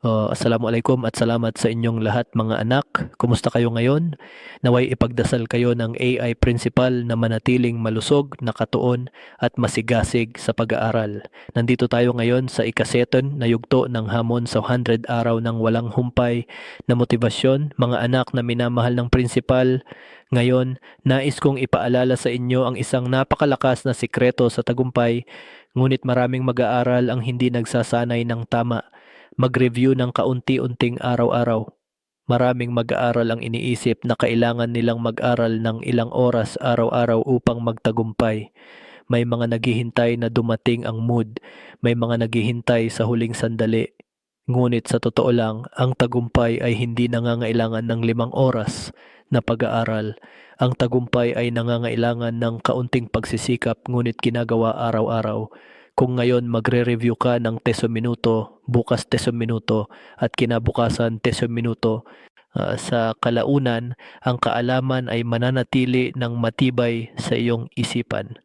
Assalamualaikum at salamat sa inyong lahat mga anak. Kumusta kayo ngayon? Naway ipagdasal kayo ng AI principal na manatiling malusog, nakatuon at masigasig sa pag-aaral. Nandito tayo ngayon sa ikaseton na yugto ng hamon sa 100 araw ng walang humpay na motibasyon. Mga anak na minamahal ng principal, ngayon nais kong ipaalala sa inyo ang isang napakalakas na sikreto sa tagumpay, ngunit maraming mag-aaral ang hindi nagsasanay ng tama mag-review ng kaunti-unting araw-araw. Maraming mag-aaral ang iniisip na kailangan nilang mag-aral ng ilang oras araw-araw upang magtagumpay. May mga naghihintay na dumating ang mood, may mga naghihintay sa huling sandali. Ngunit sa totoo lang, ang tagumpay ay hindi nangangailangan ng 5 oras na pag-aaral. Ang tagumpay ay nangangailangan ng kaunting pagsisikap ngunit ginagawa araw-araw. Kung ngayon magre-review ka ng 10 minuto, bukas 10 minuto at kinabukasan 10 minuto, sa kalaunan, ang kaalaman ay mananatili ng matibay sa iyong isipan.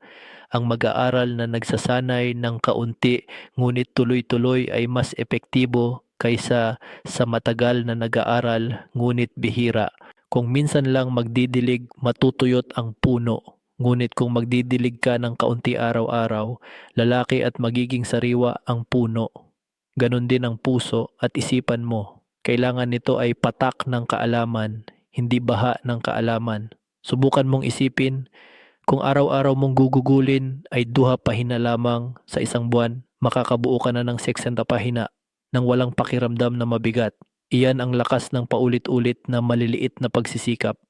Ang mag-aaral na nagsasanay ng kaunti ngunit tuloy-tuloy ay mas epektibo kaysa sa matagal na nag-aaral ngunit bihira. Kung minsan lang magdidilig, matutuyot ang puno. Ngunit kung magdidilig ka ng kaunti araw-araw, lalaki at magiging sariwa ang puno. Ganon din ang puso at isipan mo. Kailangan nito ay patak ng kaalaman, hindi baha ng kaalaman. Subukan mong isipin, kung araw-araw mong gugugulin ay 2 pahina lamang sa isang buwan, makakabuo ka na ng 60 pahina nang walang pakiramdam na mabigat. Iyan ang lakas ng paulit-ulit na maliliit na pagsisikap.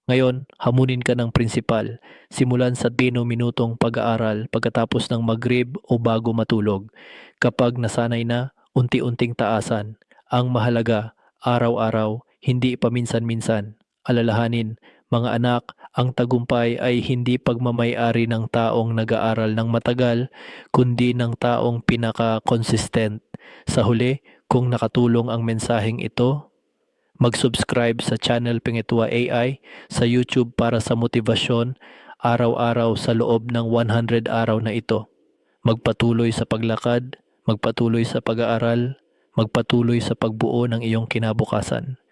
Ngayon, hamunin ka ng prinsipal, simulan sa 10 minutong pag-aaral pagkatapos ng magrib o bago matulog. Kapag nasanay na, unti-unting taasan. Ang mahalaga, araw-araw, hindi paminsan-minsan. Alalahanin, mga anak, ang tagumpay ay hindi pagmamay-ari ng taong nag-aaral ng matagal, kundi ng taong pinaka-consistent. Sa huli, kung nakatulong ang mensaheng ito, mag-subscribe sa channel Pingitwa AI sa YouTube para sa motibasyon araw-araw sa loob ng 100 araw na ito. Magpatuloy sa paglakad, magpatuloy sa pag-aaral, magpatuloy sa pagbuo ng iyong kinabukasan.